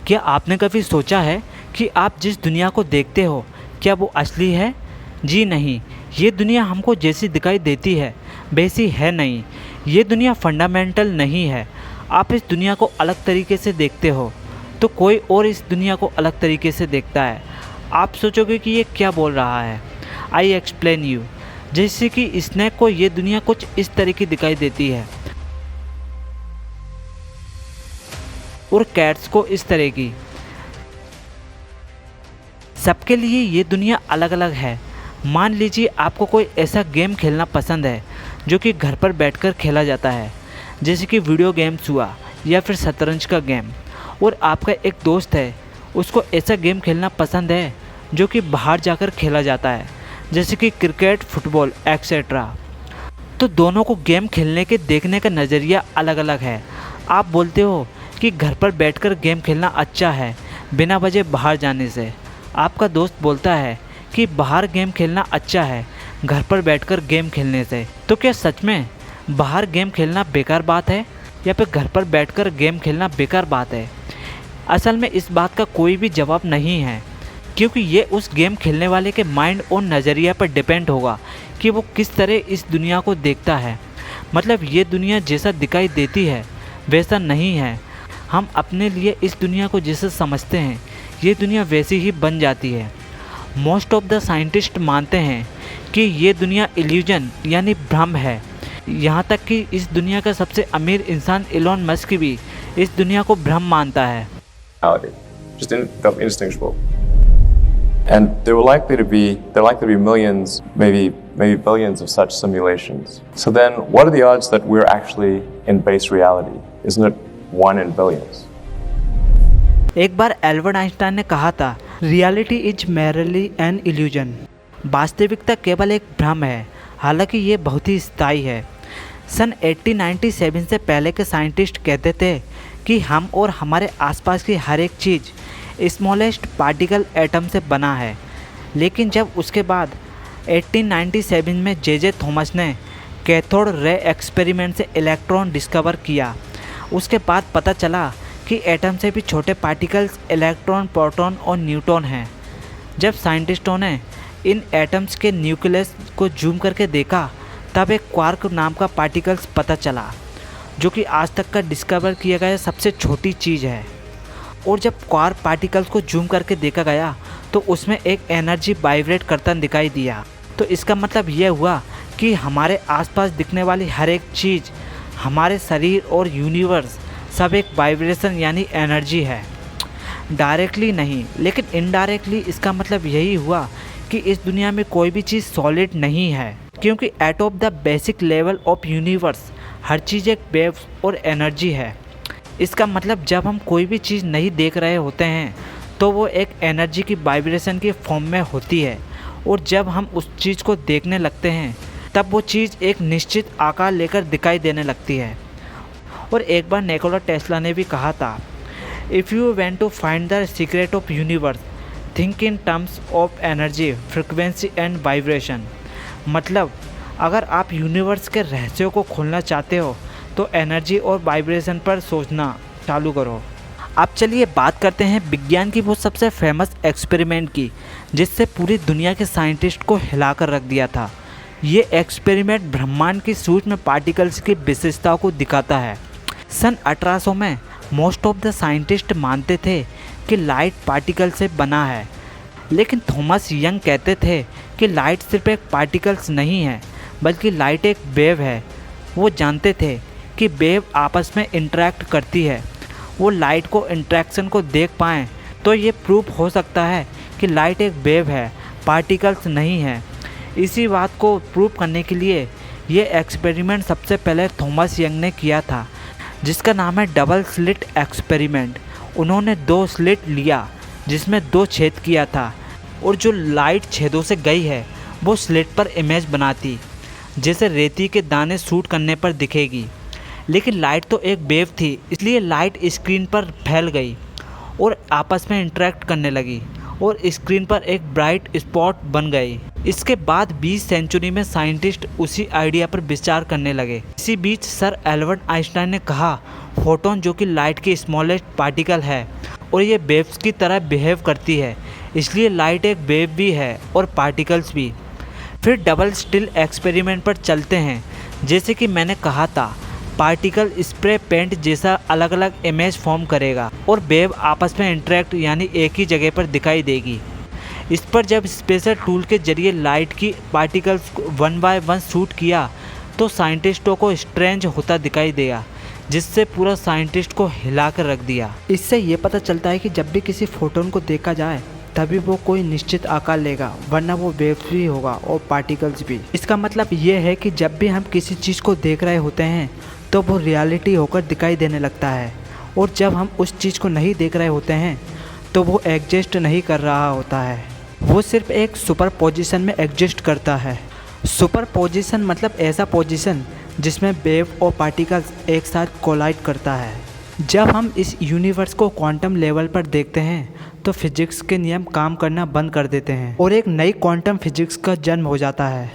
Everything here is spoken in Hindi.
क्या आपने कभी सोचा है कि आप जिस दुनिया को देखते हो क्या वो असली है? जी नहीं, ये दुनिया हमको जैसी दिखाई देती है वैसी है नहीं। ये दुनिया फंडामेंटल नहीं है। आप इस दुनिया को अलग तरीके से देखते हो तो कोई और इस दुनिया को अलग तरीके से देखता है। आप सोचोगे कि ये क्या बोल रहा है। I explain you. जैसे कि स्नेक को ये दुनिया कुछ इस तरह की दिखाई देती है और कैट्स को इस तरह की। सबके लिए ये दुनिया अलग अलग है। मान लीजिए आपको कोई ऐसा गेम खेलना पसंद है जो कि घर पर बैठकर खेला जाता है, जैसे कि वीडियो गेम्स हुआ या फिर शतरंज का गेम। और आपका एक दोस्त है, उसको ऐसा गेम खेलना पसंद है जो कि बाहर जाकर खेला जाता है, जैसे कि क्रिकेट, फुटबॉल एक्सेट्रा। तो दोनों को गेम खेलने के देखने का नज़रिया अलग अलग है। आप बोलते हो कि घर पर बैठकर गेम खेलना अच्छा है बिना वजह बाहर जाने से। आपका दोस्त बोलता है कि बाहर गेम खेलना अच्छा है घर पर बैठकर गेम खेलने से। तो क्या सच में बाहर गेम खेलना बेकार बात है या फिर घर पर बैठकर गेम खेलना बेकार बात है? असल में इस बात का कोई भी जवाब नहीं है, क्योंकि ये उस गेम खेलने वाले के माइंड और नज़रिया पर डिपेंड होगा कि वो किस तरह इस दुनिया को देखता है। मतलब ये दुनिया जैसा दिखाई देती है वैसा नहीं है। हम अपने लिए इस दुनिया को जैसे समझते हैं ये दुनिया वैसी ही बन जाती है। मोस्ट ऑफ द साइंटिस्ट मानते हैं कि ये दुनिया इल्यूजन यानी भ्रम है। यहाँ तक कि इस दुनिया का सबसे अमीर इंसान एलोन मस्क भी इस दुनिया को भ्रम मानता है। Just felt indistinguishable. And there likely to be millions, maybe billions of such simulations. So then, what are the odds that we're actually in base reality? Isn't it 1 in billions? एक बार एल्बर्ट आइंस्टाइन ने कहा था, reality is merely an illusion. वास्तविकता केवल एक भ्रम है, हालांकि ये बहुत ही स्थायी है। सन 1897 से पहले के साइंटिस्ट कहते थे कि हम और हमारे आसपास की हर एक चीज़ स्मॉलेस्ट पार्टिकल एटम से बना है। लेकिन जब उसके बाद 1897 में जे थॉमस ने कैथोड रे एक्सपेरिमेंट से इलेक्ट्रॉन डिस्कवर किया, उसके बाद पता चला कि एटम से भी छोटे पार्टिकल्स इलेक्ट्रॉन, प्रोटॉन और न्यूट्रॉन हैं। जब साइंटिस्टों ने इन एटम्स के न्यूक्लियस को जूम करके देखा तब एक क्वार्क नाम का पार्टिकल्स पता चला, जो कि आज तक का डिस्कवर किया गया सबसे छोटी चीज़ है। और जब क्वार्क पार्टिकल्स को जूम करके देखा गया तो उसमें एक एनर्जी वाइब्रेट करता दिखाई दिया। तो इसका मतलब यह हुआ कि हमारे आसपास दिखने वाली हर एक चीज़, हमारे शरीर और यूनिवर्स सब एक वाइब्रेशन यानी एनर्जी है। डायरेक्टली नहीं लेकिन इनडायरेक्टली इसका मतलब यही हुआ कि इस दुनिया में कोई भी चीज़ सॉलिड नहीं है, क्योंकि at of the basic level of universe हर चीज़ एक वेव और एनर्जी है। इसका मतलब जब हम कोई भी चीज़ नहीं देख रहे होते हैं तो वो एक एनर्जी की वाइब्रेशन की फॉर्म में होती है, और जब हम उस चीज़ को देखने लगते हैं तब वो चीज़ एक निश्चित आकार लेकर दिखाई देने लगती है। और एक बार निकोला टेस्ला ने भी कहा था, if you want to find the secret of universe think in terms of energy, frequency and vibration. मतलब अगर आप यूनिवर्स के रहस्यों को खोलना चाहते हो तो एनर्जी और वाइब्रेशन पर सोचना चालू करो। अब चलिए बात करते हैं विज्ञान की वो सबसे फेमस एक्सपेरिमेंट की, जिससे पूरी दुनिया के साइंटिस्ट को हिलाकर रख दिया था। ये एक्सपेरिमेंट ब्रह्मांड की सूक्ष्म पार्टिकल्स की विशेषताओं को दिखाता है। सन 1800 में मोस्ट ऑफ द साइंटिस्ट मानते थे कि लाइट पार्टिकल से बना है, लेकिन थॉमस यंग कहते थे कि लाइट सिर्फ एक पार्टिकल्स नहीं है बल्कि लाइट एक वेव है। वो जानते थे कि वेव आपस में इंटरेक्ट करती है। वो लाइट को इंटरेक्शन को देख पाएँ तो ये प्रूफ हो सकता है कि लाइट एक वेव है, पार्टिकल्स नहीं है। इसी बात को प्रूव करने के लिए ये एक्सपेरिमेंट सबसे पहले थॉमस यंग ने किया था, जिसका नाम है डबल स्लिट एक्सपेरिमेंट। उन्होंने 2 स्लिट लिया जिसमें 2 छेद किया था, और जो लाइट छेदों से गई है वो स्लिट पर इमेज बनाती, जैसे रेती के दाने शूट करने पर दिखेगी। लेकिन लाइट तो एक वेव थी, इसलिए लाइट स्क्रीन पर फैल गई और आपस में इंटरेक्ट करने लगी और स्क्रीन पर एक ब्राइट स्पॉट बन गई। इसके बाद 20 सेंचुरी में साइंटिस्ट उसी आइडिया पर विचार करने लगे। इसी बीच सर एल्बर्ट आइंस्टाइन ने कहा, फोटोन जो कि लाइट की स्मॉलेस्ट पार्टिकल है और ये वेव्स की तरह बिहेव करती है, इसलिए लाइट एक वेव भी है और पार्टिकल्स भी। फिर डबल स्लिट एक्सपेरिमेंट पर चलते हैं। जैसे कि मैंने कहा था, पार्टिकल स्प्रे पेंट जैसा अलग अलग इमेज फॉर्म करेगा और वेव आपस में इंटरेक्ट यानी एक ही जगह पर दिखाई देगी। इस पर जब स्पेशल टूल के जरिए लाइट की पार्टिकल्स को 1 बाय 1 शूट किया तो साइंटिस्टों को स्ट्रेंज होता दिखाई दिया, जिससे पूरा साइंटिस्ट को हिला कर रख दिया। इससे ये पता चलता है कि जब भी किसी फोटोन को देखा जाए तभी वो कोई निश्चित आकार लेगा, वरना वो वेव्स भी होगा और पार्टिकल्स भी। इसका मतलब ये है कि जब भी हम किसी चीज़ को देख रहे होते हैं तो वो रियलिटी होकर दिखाई देने लगता है, और जब हम उस चीज़ को नहीं देख रहे होते हैं तो वो एग्जिस्ट नहीं कर रहा होता है, वो सिर्फ एक सुपर पोजिशन में एग्जिस्ट करता है। सुपर पोजिशन मतलब ऐसा पोजिशन जिसमें वेव और पार्टिकल्स एक साथ कोलाइड करता है। जब हम इस यूनिवर्स को क्वांटम लेवल पर देखते हैं तो फिजिक्स के नियम काम करना बंद कर देते हैं और एक नई क्वांटम फिजिक्स का जन्म हो जाता है।